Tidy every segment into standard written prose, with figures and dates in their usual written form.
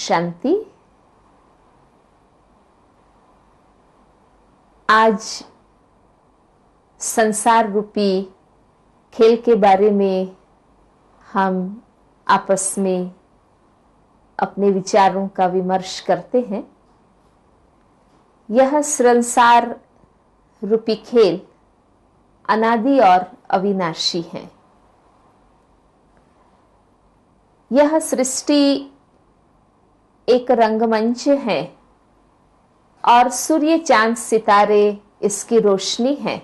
शांति। आज संसार रूपी खेल के बारे में हम आपस में अपने विचारों का विमर्श करते हैं। यह संसार रूपी खेल अनादि और अविनाशी है। यह सृष्टि एक रंगमंच है और सूर्य चांद सितारे इसकी रोशनी है।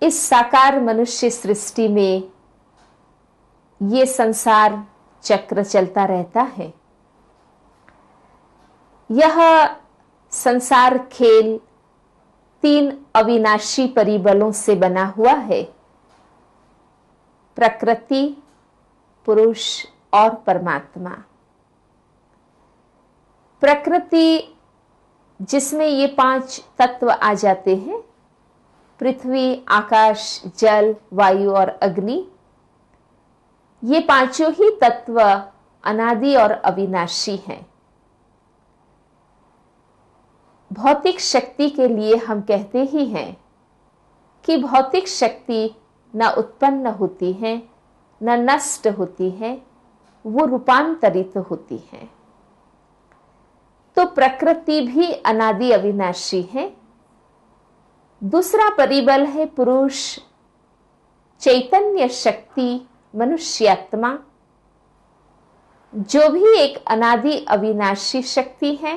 इस साकार मनुष्य सृष्टि में ये संसार चक्र चलता रहता है। यह संसार खेल 3 अविनाशी परिबलों से बना हुआ है, प्रकृति, पुरुष और परमात्मा। प्रकृति जिसमें ये 5 तत्व आ जाते हैं, पृथ्वी, आकाश, जल, वायु और अग्नि। ये पांचों ही तत्व अनादि और अविनाशी हैं। भौतिक शक्ति के लिए हम कहते ही हैं कि भौतिक शक्ति न उत्पन्न होती है न नष्ट होती है, वो रूपांतरित होती है। तो प्रकृति भी अनादि अविनाशी है। दूसरा परिबल है पुरुष, चैतन्य शक्ति, मनुष्यात्मा, जो भी एक अनादि अविनाशी शक्ति है।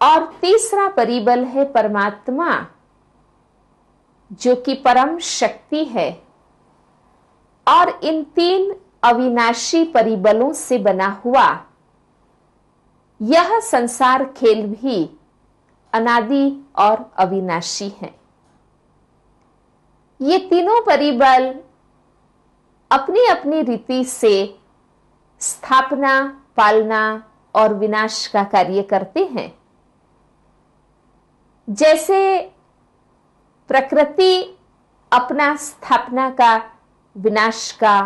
और तीसरा परिबल है परमात्मा, जो कि परम शक्ति है। और इन 3 अविनाशी परिबलों से बना हुआ यह संसार खेल भी अनादि और अविनाशी है। ये तीनों परिबल अपनी अपनी रीति से स्थापना, पालना और विनाश का कार्य करते हैं। जैसे प्रकृति अपना स्थापना का, विनाश का,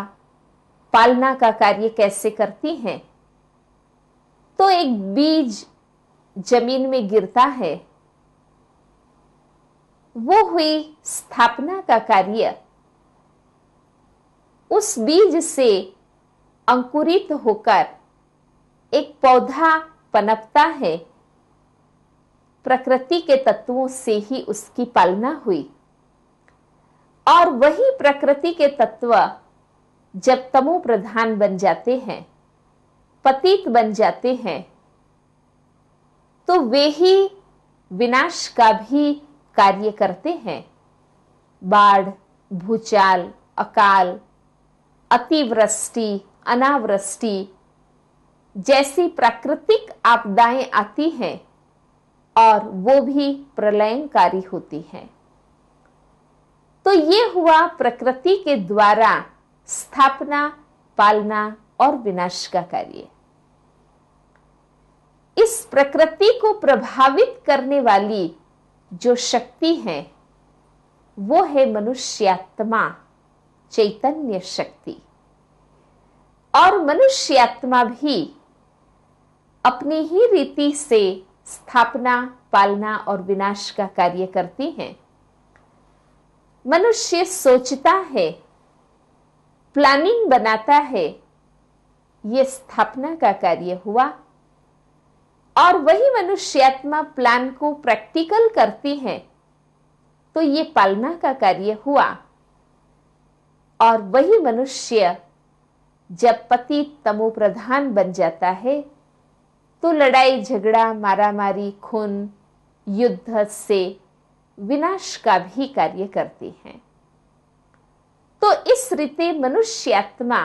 पालना का कार्य कैसे करती है, तो एक बीज जमीन में गिरता है, वो हुई स्थापना का कार्य। उस बीज से अंकुरित होकर एक पौधा पनपता है। प्रकृति के तत्वों से ही उसकी पालना हुई। और वही प्रकृति के तत्व जब तमो प्रधान बन जाते हैं, पतित बन जाते हैं, तो वे ही विनाश का भी कार्य करते हैं। बाढ़, भूचाल, अकाल, अतिवृष्टि, अनावृष्टि जैसी प्राकृतिक आपदाएं आती हैं और वो भी प्रलयंकारी होती हैं। तो ये हुआ प्रकृति के द्वारा स्थापना, पालना और विनाश का कार्य। इस प्रकृति को प्रभावित करने वाली जो शक्ति है, वो है मनुष्यात्मा, चैतन्य शक्ति। और मनुष्यात्मा भी अपनी ही रीति से स्थापना, पालना और विनाश का कार्य करती है। मनुष्य सोचता है, प्लानिंग बनाता है, ये स्थापना का कार्य हुआ। और वही मनुष्यात्मा प्लान को प्रैक्टिकल करती है, तो ये पालना का कार्य हुआ। और वही मनुष्य जब पतित तमो प्रधान बन जाता है, तो लड़ाई झगड़ा, मारामारी, खून, युद्ध से विनाश का भी कार्य करती है। तो इस रीति मनुष्यात्मा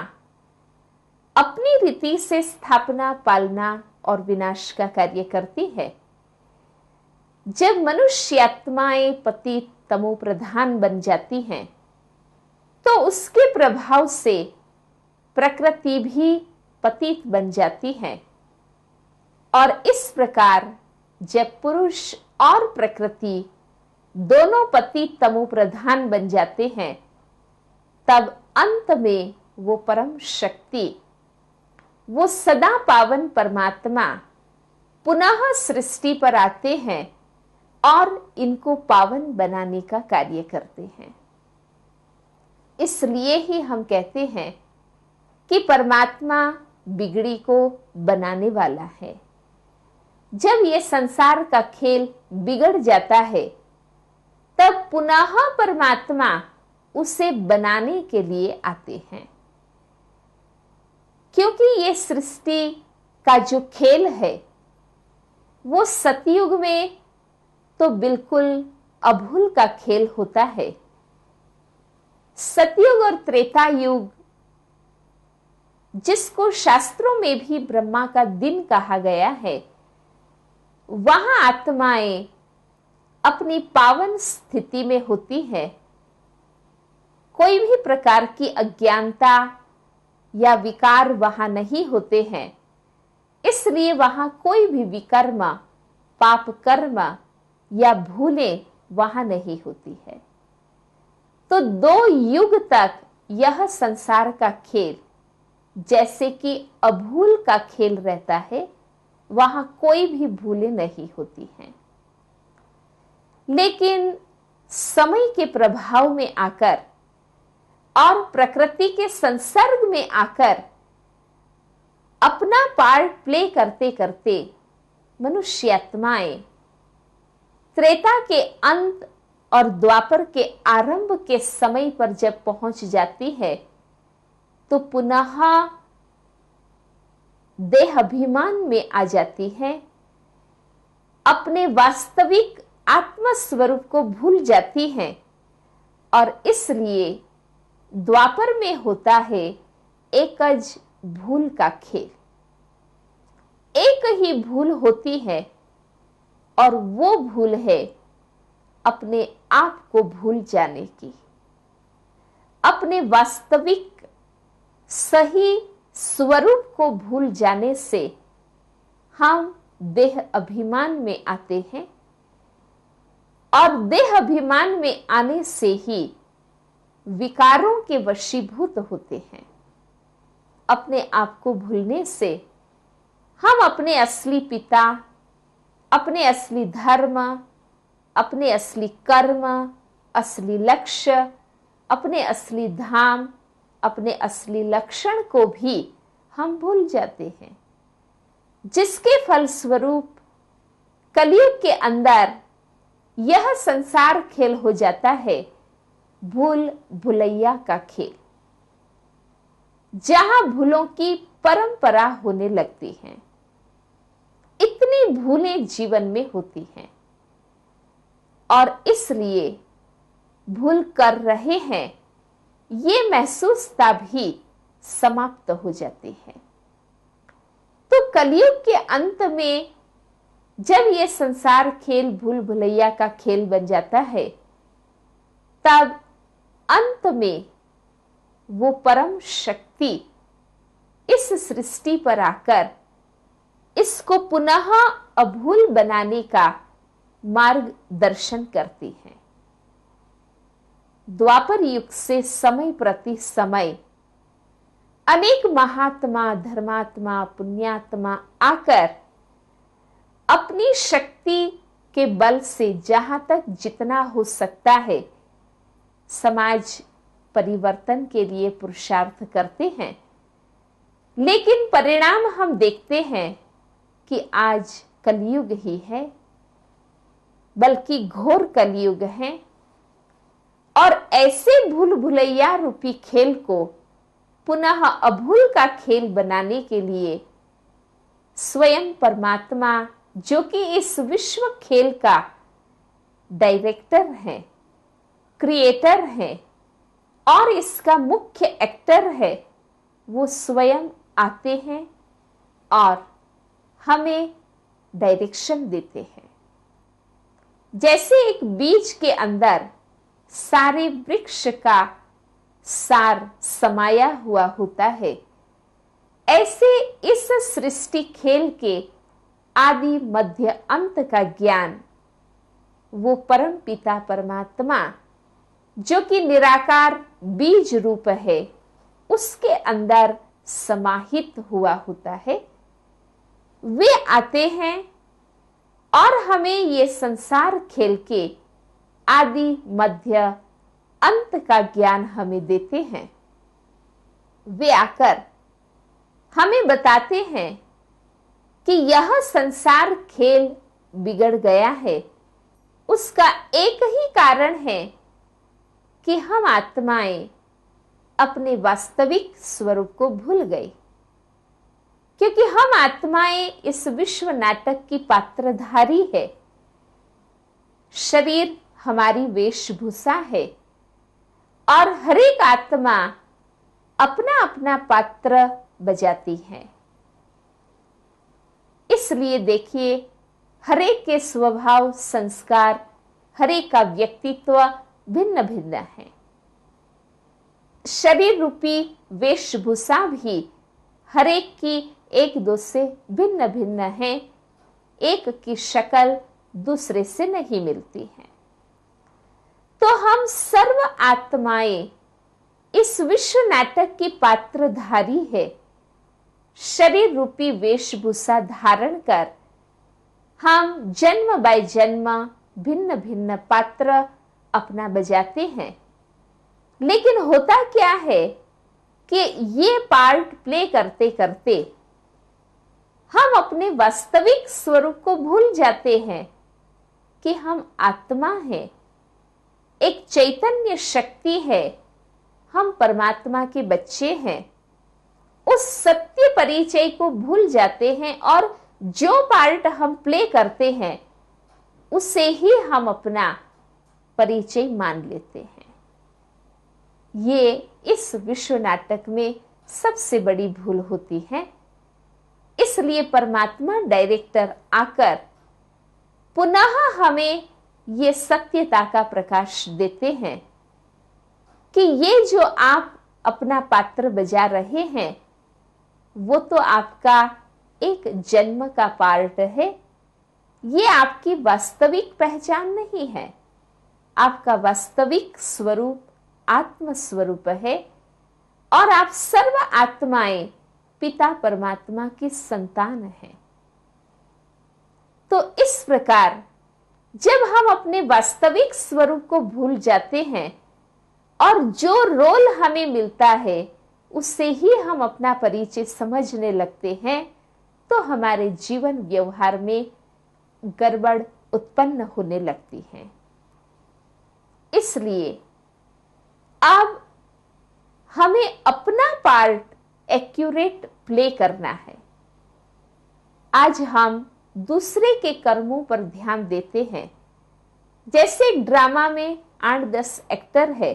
अपनी रीति से स्थापना, पालना और विनाश का कार्य करती है। जब मनुष्यात्माएं पतित तमो प्रधान बन जाती हैं, तो उसके प्रभाव से प्रकृति भी पतित बन जाती है। और इस प्रकार जब पुरुष और प्रकृति दोनों पतित तमो प्रधान बन जाते हैं, तब अंत में वो परम शक्ति वो सदा पावन परमात्मा पुनः सृष्टि पर आते हैं और इनको पावन बनाने का कार्य करते हैं। इसलिए ही हम कहते हैं कि परमात्मा बिगड़ी को बनाने वाला है। जब ये संसार का खेल बिगड़ जाता है तब पुनः परमात्मा उसे बनाने के लिए आते हैं, क्योंकि ये सृष्टि का जो खेल है वो सतयुग में तो बिल्कुल अभूल का खेल होता है। सतयुग और त्रेता युग, जिसको शास्त्रों में भी ब्रह्मा का दिन कहा गया है, वहां आत्माएं अपनी पावन स्थिति में होती है। कोई भी प्रकार की अज्ञानता या विकार वहां नहीं होते हैं, इसलिए वहां कोई भी विकर्म, पाप कर्म या भूलें वहां नहीं होती है। तो 2 युग तक यह संसार का खेल जैसे कि अभूल का खेल रहता है, वहां कोई भी भूलें नहीं होती हैं। लेकिन समय के प्रभाव में आकर और प्रकृति के संसर्ग में आकर अपना पार्ट प्ले करते करते मनुष्यात्माएं त्रेता के अंत और द्वापर के आरंभ के समय पर जब पहुंच जाती है तो पुनः देह अभिमान में आ जाती है, अपने वास्तविक आत्म स्वरूप को भूल जाती हैं और इसलिए द्वापर में होता है एकज भूल का खेल। एक ही भूल होती है और वो भूल है अपने आप को भूल जाने की, अपने वास्तविक सही स्वरूप को भूल जाने से हम देह अभिमान में आते हैं और देह अभिमान में आने से ही विकारों के वशीभूत होते हैं। अपने आप को भूलने से हम अपने असली पिता, अपने असली धर्म, अपने असली कर्म, असली लक्ष्य, अपने असली धाम, अपने असली लक्षण को भी हम भूल जाते हैं, जिसके फलस्वरूप कलयुग के अंदर यह संसार खेल हो जाता है भूल भुलैया का खेल, जहां भूलों की परंपरा होने लगती है। इतनी भूलें जीवन में होती हैं और इसलिए भूल कर रहे हैं ये महसूसता भी समाप्त हो जाती है। तो कलयुग के अंत में जब ये संसार खेल भूल भुलैया का खेल बन जाता है, तब अंत में वो परम शक्ति इस सृष्टि पर आकर इसको पुनः अभूल बनाने का मार्गदर्शन करती है। द्वापर युग से समय प्रति समय अनेक महात्मा, धर्मात्मा, पुण्यात्मा आकर अपनी शक्ति के बल से जहां तक जितना हो सकता है समाज परिवर्तन के लिए पुरुषार्थ करते हैं, लेकिन परिणाम हम देखते हैं कि आज कलयुग ही है, बल्कि घोर कलयुग है। और ऐसे भूल भुलैया रूपी खेल को पुनः अभूल का खेल बनाने के लिए स्वयं परमात्मा, जो कि इस विश्व खेल का डायरेक्टर है, क्रिएटर है और इसका मुख्य एक्टर है, वो स्वयं आते हैं और हमें डायरेक्शन देते हैं। जैसे एक बीज के अंदर सारे वृक्ष का सार समाया हुआ होता है, ऐसे इस सृष्टि खेल के आदि मध्य अंत का ज्ञान वो परम पिता परमात्मा, जो कि निराकार बीज रूप है, उसके अंदर समाहित हुआ होता है, वे आते हैं और हमें ये संसार खेल के आदि मध्य अंत का ज्ञान हमें देते हैं। वे आकर हमें बताते हैं कि यह संसार खेल बिगड़ गया है। उसका एक ही कारण है कि हम आत्माएं अपने वास्तविक स्वरूप को भूल गई, क्योंकि हम आत्माएं इस विश्व नाटक की पात्रधारी है। शरीर हमारी वेशभूषा है और हर एक आत्मा अपना अपना पात्र बजाती है। इसलिए देखिए, हर एक के स्वभाव, संस्कार, हर एक का व्यक्तित्व भिन्न भिन्न है। शरीर रूपी वेशभूषा भी हर एक की एक दो से भिन्न भिन्न है। एक की शक्ल दूसरे से नहीं मिलती है। तो हम सर्व आत्माएं इस विश्व नाटक की पात्रधारी है। शरीर रूपी वेशभूषा धारण कर हम जन्म बाय जन्म भिन्न भिन्न पात्र अपना बजाते हैं। लेकिन होता क्या है कि ये पार्ट प्ले करते करते हम अपने वास्तविक स्वरूप को भूल जाते हैं कि हम आत्मा हैं, एक चैतन्य शक्ति है, हम परमात्मा के बच्चे हैं। उस सत्य परिचय को भूल जाते हैं और जो पार्ट हम प्ले करते हैं उसे ही हम अपना परिचय मान लेते हैं। ये इस विश्व नाटक में सबसे बड़ी भूल होती है। इसलिए परमात्मा डायरेक्टर आकर पुनः हमें ये सत्यता का प्रकाश देते हैं कि ये जो आप अपना पात्र बजा रहे हैं वो तो आपका एक जन्म का पार्ट है। ये आपकी वास्तविक पहचान नहीं है। आपका वास्तविक स्वरूप आत्म स्वरूप है और आप सर्व आत्माएं पिता परमात्मा की संतान हैं। तो इस प्रकार जब हम अपने वास्तविक स्वरूप को भूल जाते हैं और जो रोल हमें मिलता है उससे ही हम अपना परिचय समझने लगते हैं, तो हमारे जीवन व्यवहार में गड़बड़ उत्पन्न होने लगती है। इसलिए अब हमें अपना पार्ट एक्यूरेट प्ले करना है। आज हम दूसरे के कर्मों पर ध्यान देते हैं। जैसे ड्रामा में 8-10 एक्टर है।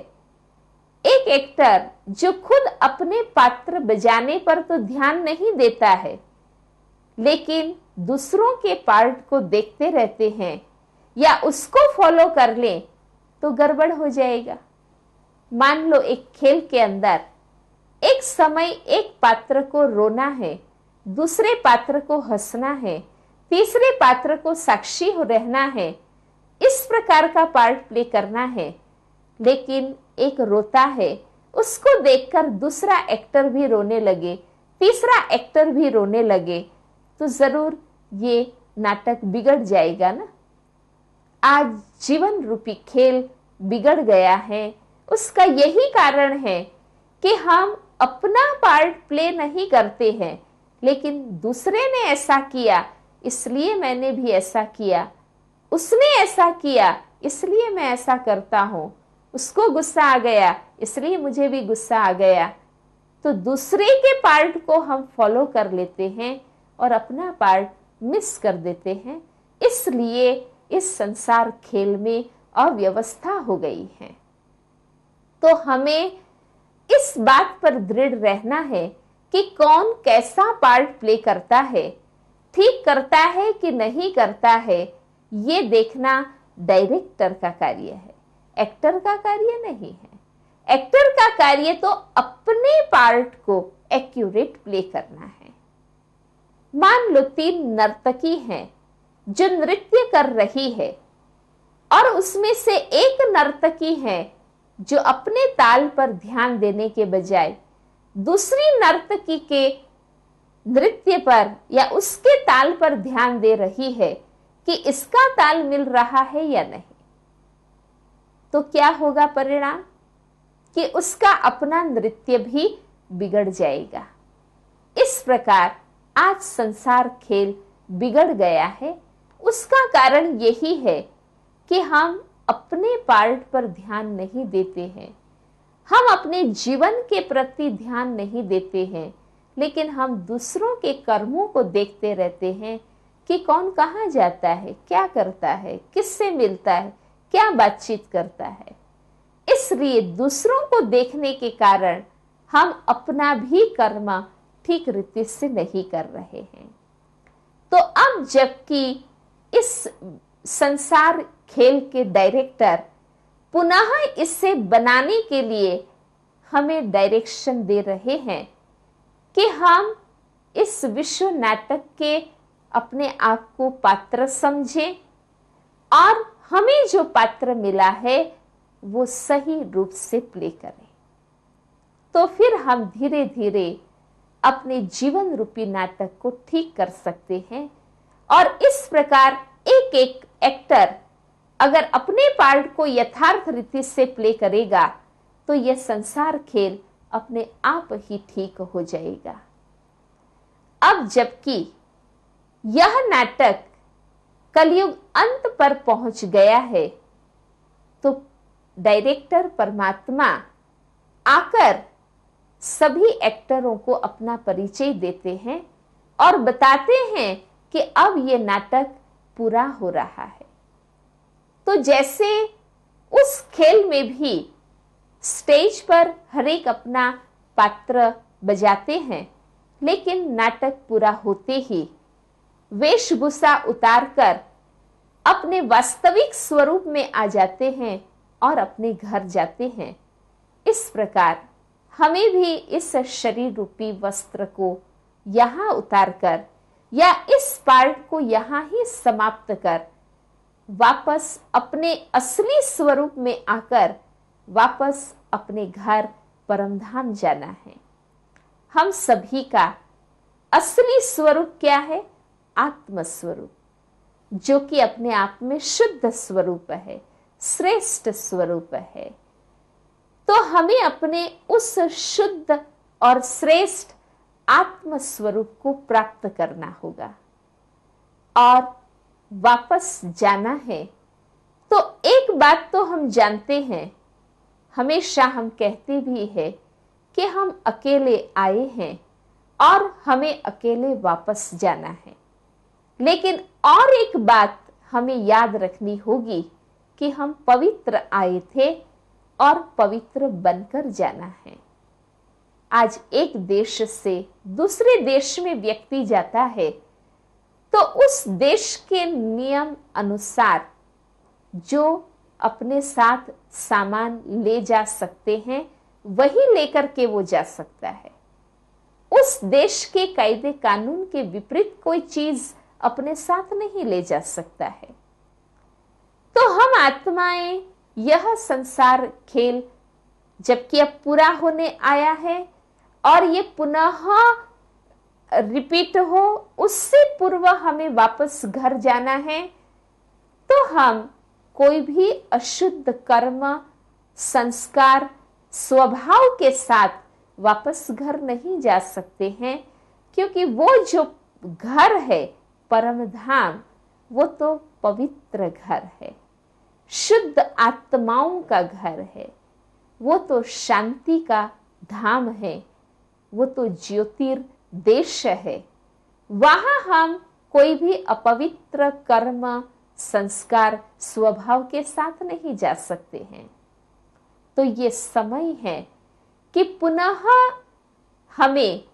एक एक्टर जो खुद अपने पात्र बजाने पर तो ध्यान नहीं देता है, लेकिन दूसरों के पार्ट को देखते रहते हैं या उसको फॉलो कर लें तो गड़बड़ हो जाएगा। मान लो एक खेल के अंदर एक समय एक पात्र को रोना है, दूसरे पात्र को हंसना है, तीसरे पात्र को साक्षी हो रहना है, इस प्रकार का पार्ट प्ले करना है। लेकिन एक रोता है, उसको देखकर दूसरा एक्टर भी रोने लगे, तीसरा एक्टर भी रोने लगे, तो जरूर ये नाटक बिगड़ जाएगा ना। आज जीवन रूपी खेल बिगड़ गया है। उसका यही कारण है कि हम अपना पार्ट प्ले नहीं करते हैं, लेकिन दूसरे ने ऐसा किया इसलिए मैंने भी ऐसा किया, उसने ऐसा किया इसलिए मैं ऐसा करता हूं, उसको गुस्सा आ गया इसलिए मुझे भी गुस्सा आ गया। तो दूसरे के पार्ट को हम फॉलो कर लेते हैं और अपना पार्ट मिस कर देते हैं। इसलिए इस संसार खेल में अव्यवस्था हो गई है। तो हमें इस बात पर दृढ़ रहना है कि कौन कैसा पार्ट प्ले करता है, ठीक करता है कि नहीं करता है, ये देखना डायरेक्टर का कार्य है, एक्टर का कार्य नहीं है। एक्टर का कार्य तो अपने पार्ट को एक्यूरेट प्ले करना है। मान लो 3 नर्तकी हैं जो नृत्य कर रही है और उसमें से एक नर्तकी है जो अपने ताल पर ध्यान देने के बजाय दूसरी नर्तकी के नृत्य पर या उसके ताल पर ध्यान दे रही है कि इसका ताल मिल रहा है या नहीं, तो क्या होगा परिणाम? कि उसका अपना नृत्य भी बिगड़ जाएगा। इस प्रकार आज संसार खेल बिगड़ गया है। उसका कारण यही है कि हम अपने पार्ट पर ध्यान नहीं देते हैं, हम अपने जीवन के प्रति ध्यान नहीं देते हैं, लेकिन हम दूसरों के कर्मों को देखते रहते हैं कि कौन कहाँ जाता है, क्या करता है, किससे मिलता है, क्या बातचीत करता है। इसलिए दूसरों को देखने के कारण हम अपना भी कर्म ठीक रीति से नहीं कर रहे हैं। तो अब जबकि इस संसार खेल के डायरेक्टर पुनः इसे बनाने के लिए हमें डायरेक्शन दे रहे हैं कि हम इस विश्व नाटक के अपने आप को पात्र समझें और हमें जो पात्र मिला है वो सही रूप से प्ले करें। तो फिर हम धीरे धीरे अपने जीवन रूपी नाटक को ठीक कर सकते हैं। और इस प्रकार एक एक एक्टर अगर अपने पार्ट को यथार्थ रीति से प्ले करेगा तो यह संसार खेल अपने आप ही ठीक हो जाएगा। अब जबकि यह नाटक कलयुग अंत पर पहुंच गया है, तो डायरेक्टर परमात्मा आकर सभी एक्टरों को अपना परिचय देते हैं और बताते हैं कि अब यह नाटक पूरा हो रहा है। तो जैसे उस खेल में भी स्टेज पर हर एक अपना पात्र बजाते हैं, लेकिन नाटक पूरा होते ही वेशभूषा उतारकर अपने वास्तविक स्वरूप में आ जाते हैं और अपने घर जाते हैं। इस प्रकार हमें भी इस शरीर रूपी वस्त्र को यहां उतारकर या इस पार्ट को यहां ही समाप्त कर वापस अपने असली स्वरूप में आकर वापस अपने घर परमधाम जाना है। हम सभी का असली स्वरूप क्या है? आत्म स्वरूप, जो कि अपने आप में शुद्ध स्वरूप है, श्रेष्ठ स्वरूप है। तो हमें अपने उस शुद्ध और श्रेष्ठ आत्म स्वरूप को प्राप्त करना होगा और वापस जाना है। तो एक बात तो हम जानते हैं, हमेशा हम कहते भी हैं कि हम अकेले आए हैं और हमें अकेले वापस जाना है। लेकिन और एक बात हमें याद रखनी होगी कि हम पवित्र आए थे और पवित्र बनकर जाना है। आज एक देश से दूसरे देश में व्यक्ति जाता है तो उस देश के नियम अनुसार जो अपने साथ सामान ले जा सकते हैं वही लेकर के वो जा सकता है। उस देश के कायदे कानून के विपरीत कोई चीज अपने साथ नहीं ले जा सकता है। तो हम आत्माएं यह संसार खेल जबकि अब पूरा होने आया है और ये पुनः रिपीट हो, उससे पूर्व हमें वापस घर जाना है, तो हम कोई भी अशुद्ध कर्म संस्कार स्वभाव के साथ वापस घर नहीं जा सकते हैं, क्योंकि वो जो घर है परम धाम, वो तो पवित्र घर है, शुद्ध आत्माओं का घर है, वो तो शांति का धाम है, वो तो ज्योतिर्देश है। वहां हम कोई भी अपवित्र कर्म संस्कार स्वभाव के साथ नहीं जा सकते हैं। तो ये समय है कि पुनः हमें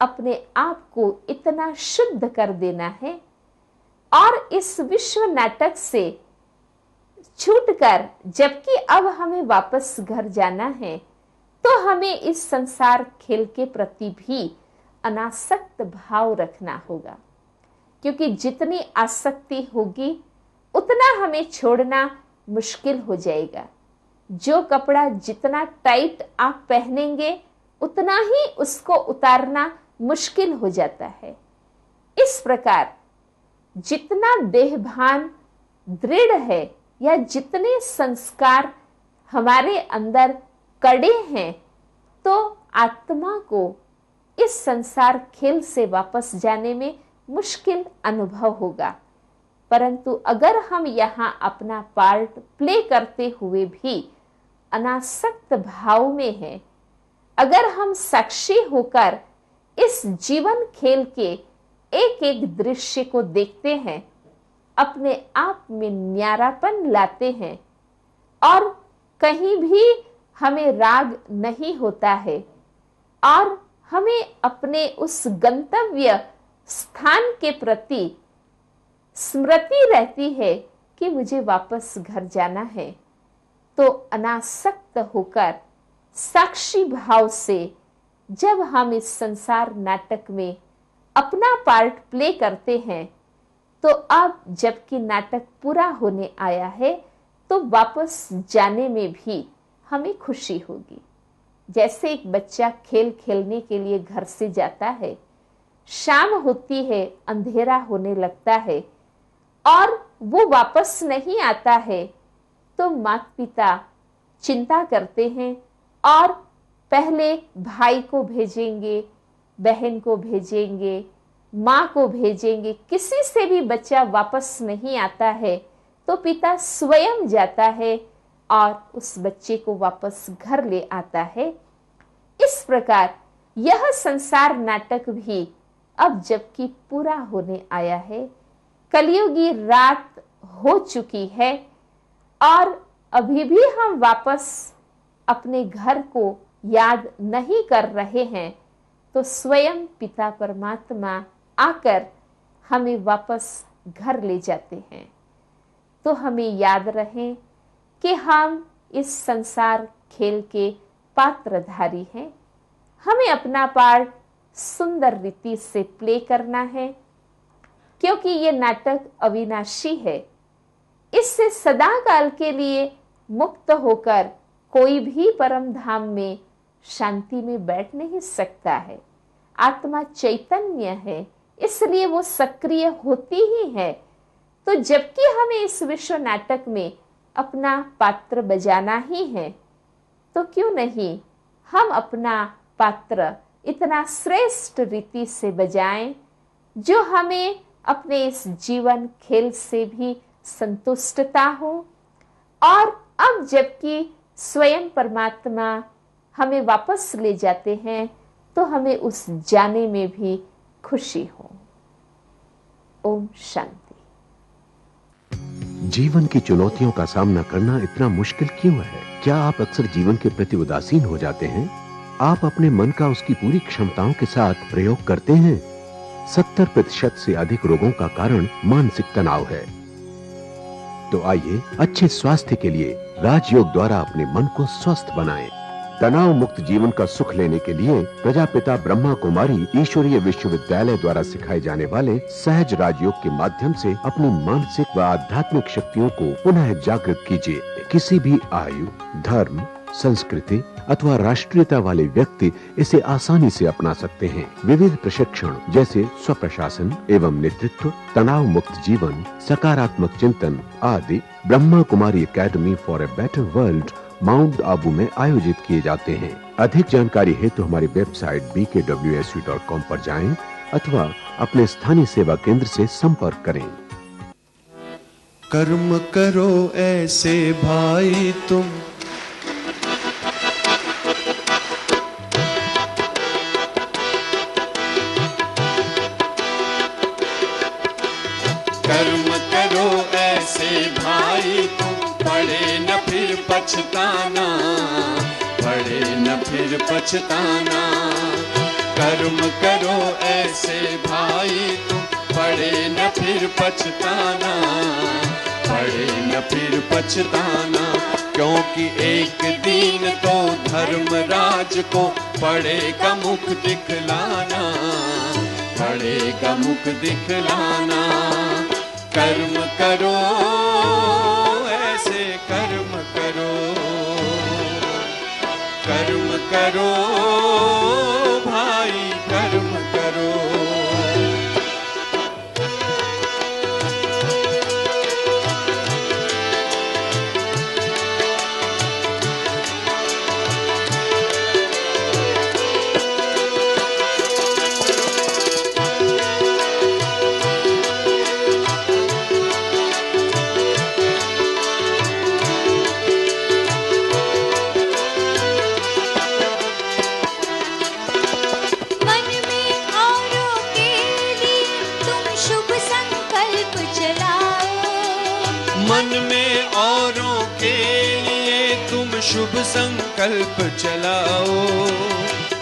अपने आप को इतना शुद्ध कर देना है और इस विश्व नाटक से छूटकर जबकि अब हमें वापस घर जाना है, तो हमें इस संसार खेल के प्रति भी अनासक्त भाव रखना होगा, क्योंकि जितनी आसक्ति होगी उतना हमें छोड़ना मुश्किल हो जाएगा। जो कपड़ा जितना टाइट आप पहनेंगे उतना ही उसको उतारना मुश्किल हो जाता है। इस प्रकार जितना देहभान दृढ़ है या जितने संस्कार हमारे अंदर कड़े हैं, तो आत्मा को इस संसार खेल से वापस जाने में मुश्किल अनुभव होगा। परंतु अगर हम यहाँ अपना पार्ट प्ले करते हुए भी अनासक्त भाव में हैं, अगर हम साक्षी होकर इस जीवन खेल के एक एक दृश्य को देखते हैं, अपने आप में न्यारापन लाते हैं और कहीं भी हमें राग नहीं होता है और हमें अपने उस गंतव्य स्थान के प्रति स्मृति रहती है कि मुझे वापस घर जाना है, तो अनासक्त होकर साक्षी भाव से जब हम इस संसार नाटक में अपना पार्ट प्ले करते हैं, तो अब जबकि नाटक पूरा होने आया है, तो वापस जाने में भी हमें खुशी होगी। जैसे एक बच्चा खेल खेलने के लिए घर से जाता है, शाम होती है, अंधेरा होने लगता है और वो वापस नहीं आता है, तो माता पिता चिंता करते हैं और पहले भाई को भेजेंगे, बहन को भेजेंगे, माँ को भेजेंगे, किसी से भी बच्चा वापस नहीं आता है, तो पिता स्वयं जाता है और उस बच्चे को वापस घर ले आता है। इस प्रकार यह संसार नाटक भी अब जबकि पूरा होने आया है, कलयुगी रात हो चुकी है और अभी भी हम वापस अपने घर को याद नहीं कर रहे हैं, तो स्वयं पिता परमात्मा आकर हमें वापस घर ले जाते हैं। तो हमें याद रहे कि हम इस संसार खेल के पात्रधारी हैं। हमें अपना पार्ट सुंदर रीति से प्ले करना है, क्योंकि ये नाटक अविनाशी है। इससे सदा काल के लिए मुक्त होकर कोई भी परम धाम में शांति में बैठ नहीं सकता है। आत्मा चैतन्य है, इसलिए वो सक्रिय होती ही है। तो जबकि हमें इस विश्व नाटक में अपना पात्र बजाना ही है, तो क्यों नहीं हम अपना पात्र इतना श्रेष्ठ रीति से बजाएं, जो हमें अपने इस जीवन खेल से भी संतुष्टता हो। और अब जबकि स्वयं परमात्मा हमें वापस ले जाते हैं, तो हमें उस जाने में भी खुशी हो। ओम शांति। जीवन की चुनौतियों का सामना करना इतना मुश्किल क्यों है? क्या आप अक्सर जीवन के प्रति उदासीन हो जाते हैं? आप अपने मन का उसकी पूरी क्षमताओं के साथ प्रयोग करते हैं? 70% से अधिक रोगों का कारण मानसिक तनाव है। तो आइए अच्छे स्वास्थ्य के लिए राजयोग द्वारा अपने मन को स्वस्थ बनाएं। तनाव मुक्त जीवन का सुख लेने के लिए प्रजापिता ब्रह्मा कुमारी ईश्वरीय विश्वविद्यालय द्वारा सिखाए जाने वाले सहज राजयोग के माध्यम से अपनी मानसिक व आध्यात्मिक शक्तियों को पुनः जागृत कीजिए। किसी भी आयु, धर्म, संस्कृति अथवा राष्ट्रीयता वाले व्यक्ति इसे आसानी से अपना सकते हैं। विविध प्रशिक्षण जैसे स्वप्रशासन एवं नेतृत्व, तनाव मुक्त जीवन, सकारात्मक चिंतन आदि Brahma Kumari academy for a better world Mount Abu में आयोजित किए जाते हैं। अधिक जानकारी हेतु हमारी वेबसाइट bkwsu.com पर जाएं अथवा अपने स्थानीय सेवा केंद्र से संपर्क करें। कर्म करो ऐसे भाई तुम, कर्म करो ऐसे भाई तुम, पड़े न फिर पछताना, पड़े न फिर पछताना। कर्म करो ऐसे भाई तुम, पड़े न फिर पछताना, पड़े न फिर पछताना। क्योंकि एक दिन तो धर्मराज को पड़ेगा मुख दिखलाना, पड़ेगा मुख दिखलाना। कर्म करो ऐसे कर्म करो, कर्म करो भाई, कर्म करो। मन में औरों के लिए तुम शुभ संकल्प चलाओ।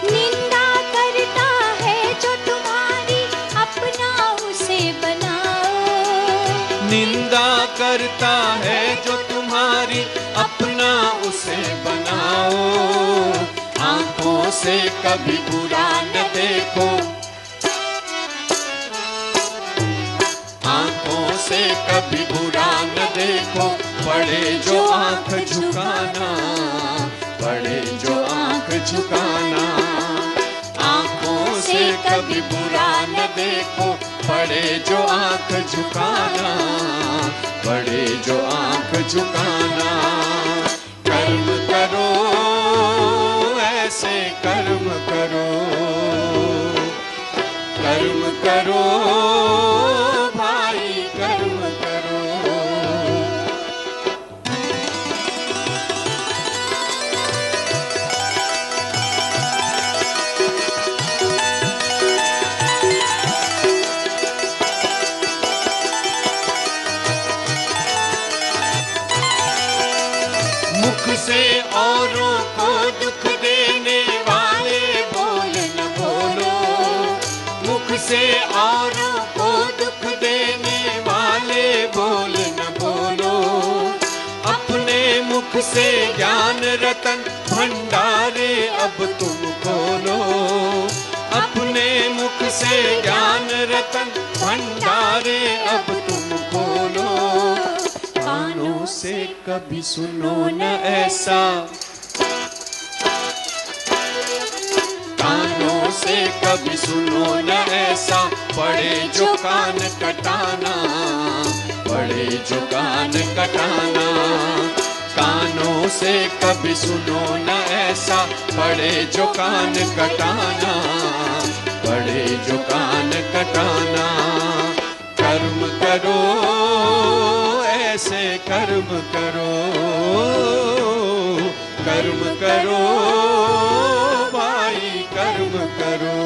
निंदा करता है जो तुम्हारी, अपना उसे बनाओ। निंदा करता है जो तुम्हारी, अपना उसे बनाओ। आंखों से कभी बुरा न देखो, आंखों से कभी बुरा न देखो। पड़े जो आंख झुकाना, पड़े जो आंख झुकाना। आंखों से कभी बुरा न देखो, पड़े जो आंख झुकाना, पड़े जो आंख झुकाना। कर्म करो ऐसे कर्म करो, कर्म करो भाई, कर्म करो। मुख से औरों को दुख देने वाले बोल न बोलो। मुख से औरों को दुख देने वाले बोल न बोलो। अपने मुख से ज्ञान रतन भंडारे अब तुम खोलो। अपने मुख से ज्ञान रतन भंडारे अब तुम खोलो। कानों से कभी सुनो न ऐसा, कानों से कभी सुनो न ऐसा। पड़े जो कान कटाना, पड़े जो कान कटाना। कानों से कभी सुनो न ऐसा, पड़े जो कान कटाना, पड़े जो कान कटाना। कर्म करो ऐसे कर्म करो, कर्म करो भाई, कर्म करो।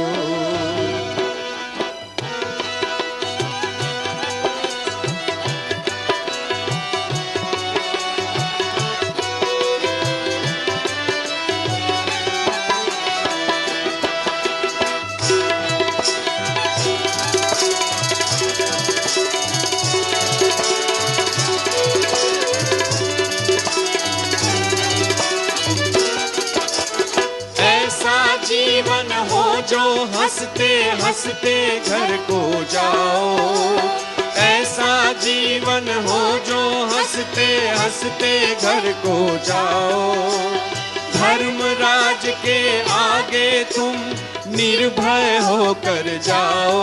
जीवन हो जो हंसते हंसते घर को जाओ। ऐसा जीवन हो जो हंसते हंसते घर को जाओ। धर्मराज के आगे तुम निर्भय होकर जाओ।